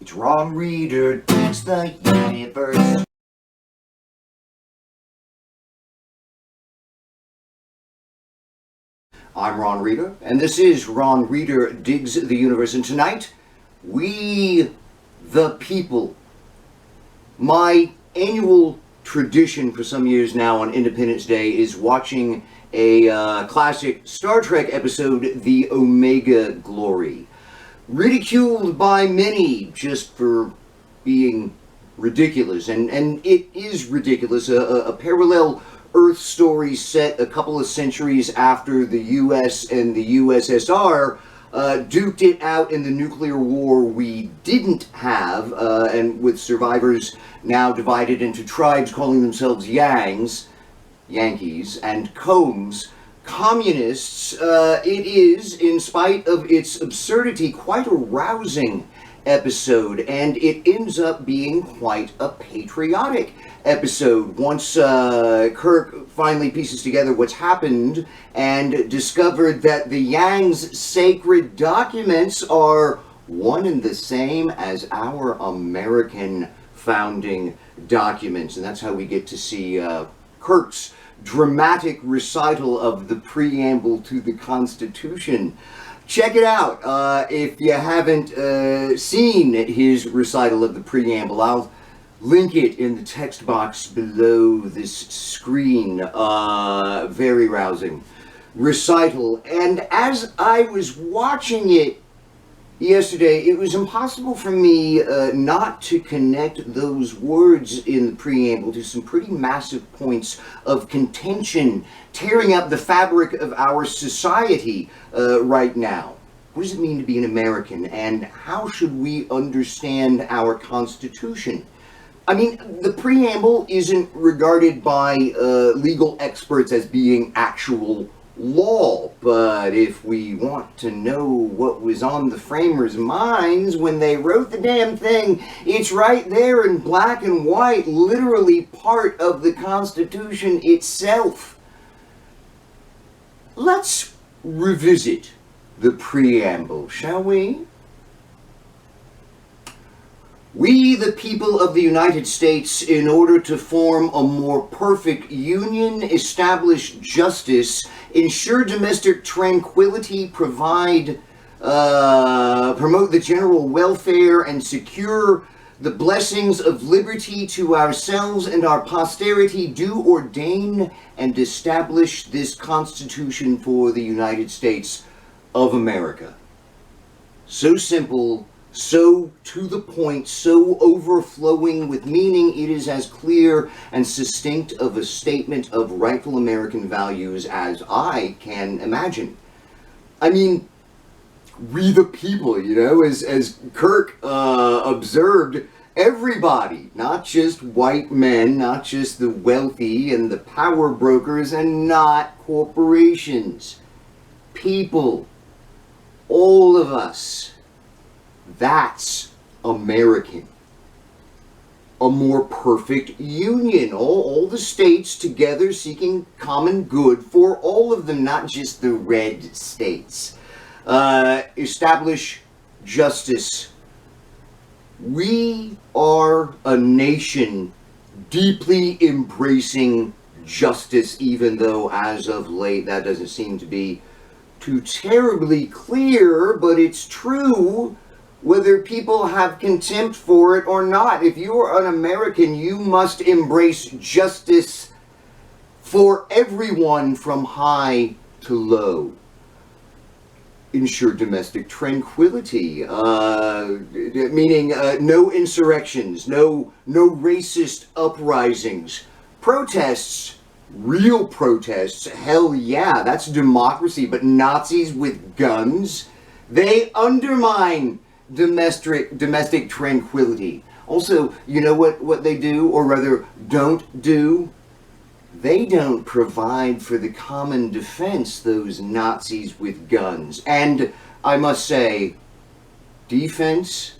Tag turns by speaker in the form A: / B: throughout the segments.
A: It's Ron Reader digs the universe. I'm Ron Reader, and this is Ron Reader Digs the Universe, and tonight, we the people. My annual tradition for some years now on Independence Day is watching a classic Star Trek episode, The Omega Glory. Ridiculed by many just for being ridiculous, and it is ridiculous. A parallel Earth story set a couple of centuries after the US and the USSR duked it out in the nuclear war we didn't have, and with survivors now divided into tribes calling themselves Yangs, Yankees, and Combs, communists. It is, in spite of its absurdity, quite a rousing episode, and it ends up being quite a patriotic episode once Kirk finally pieces together what's happened and discovered that the Yang's sacred documents are one and the same as our American founding documents. And that's how we get to see Kirk's dramatic recital of the preamble to the Constitution. Check it out if you haven't seen his recital of the preamble. I'll link it in the text box below this screen. Very rousing recital. And as I was watching it yesterday, it was impossible for me not to connect those words in the preamble to some pretty massive points of contention tearing up the fabric of our society right now. What does it mean to be an American, and how should we understand our Constitution? I mean, the preamble isn't regarded by legal experts as being actual law, but if we want to know what was on the framers' minds when they wrote the damn thing, it's right there in black and white, literally part of the Constitution itself. Let's revisit the preamble, shall we? We, the people of the United States, in order to form a more perfect union, establish justice, ensure domestic tranquility, promote the general welfare, and secure the blessings of liberty to ourselves and our posterity, do ordain and establish this Constitution for the United States of America. So simple, so to the point, so overflowing with meaning, it is as clear and succinct of a statement of rightful American values as I can imagine. I mean, we the people, you know, as Kirk observed, everybody, not just white men, not just the wealthy and the power brokers, and not corporations. People, all of us. That's American. A more perfect union. All the states together seeking common good for all of them, not just the red states. Establish justice. We are a nation deeply embracing justice, even though as of late that doesn't seem to be too terribly clear, but it's true. Whether people have contempt for it or not, if you are an American, you must embrace justice for everyone from high to low. Ensure domestic tranquility, meaning no insurrections, no racist uprisings, protests, real protests, hell yeah, that's democracy, but Nazis with guns, they undermine domestic tranquility. Also, you know what they do, or rather don't do? They don't provide for the common defense, those Nazis with guns. And I must say, defense,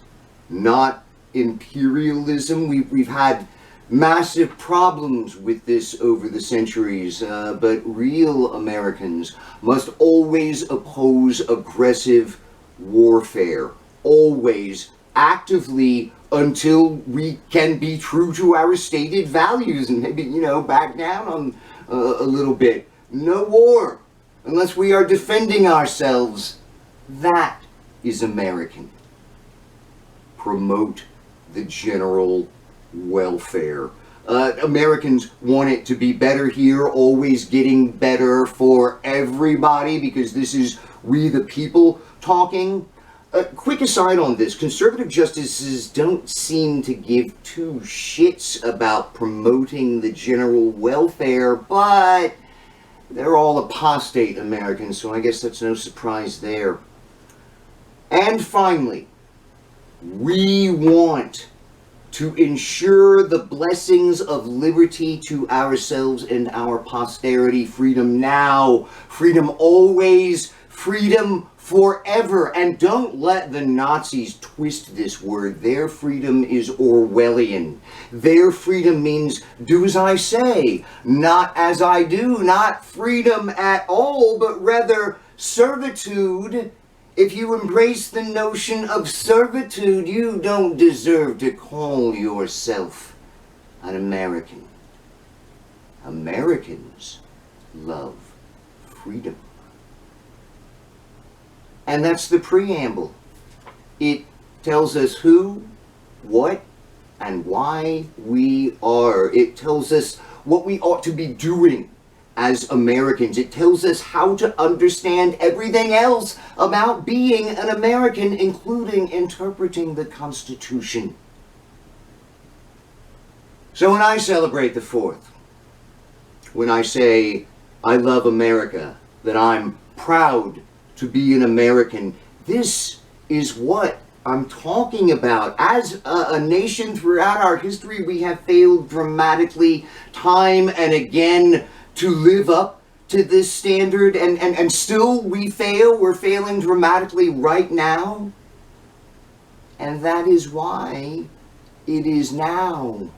A: not imperialism. We've had massive problems with this over the centuries, but real Americans must always oppose aggressive warfare. Always actively until we can be true to our stated values and maybe, back down on a little bit. No war unless we are defending ourselves. That is American. Promote the general welfare. Americans want it to be better here, always getting better for everybody, because this is we the people talking. Quick aside on this, conservative justices don't seem to give two shits about promoting the general welfare, but they're all apostate Americans, so I guess that's no surprise there. And finally, we want to ensure the blessings of liberty to ourselves and our posterity. Freedom now, freedom always, freedom forever. And don't let the Nazis twist this word. Their freedom is Orwellian. Their freedom means do as I say, not as I do. Not freedom at all, but rather servitude. If you embrace the notion of servitude, you don't deserve to call yourself an American. Americans love freedom. And that's the preamble. It tells us who, what, and why we are. It tells us what we ought to be doing as Americans. It tells us how to understand everything else about being an American, including interpreting the Constitution. So when I celebrate the 4th, when I say I love America, that I'm proud to be an American, this is what I'm talking about. As a nation throughout our history, we have failed dramatically time and again to live up to this standard, and still we fail. We're failing dramatically right now. And that is why it is now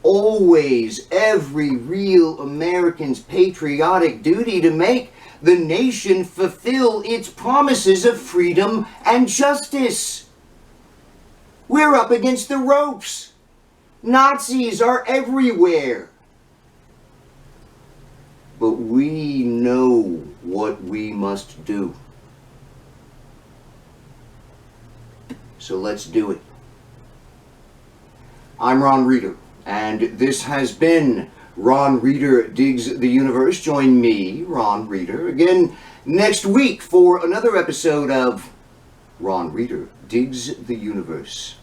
A: always every real American's patriotic duty to make the nation fulfill its promises of freedom and justice. We're up against the ropes. Nazis are everywhere. But we know what we must do. So let's do it. I'm Ron Reeder, and this has been Ron Reeder Digs the Universe. Join me, Ron Reeder, again next week for another episode of Ron Reeder Digs the Universe.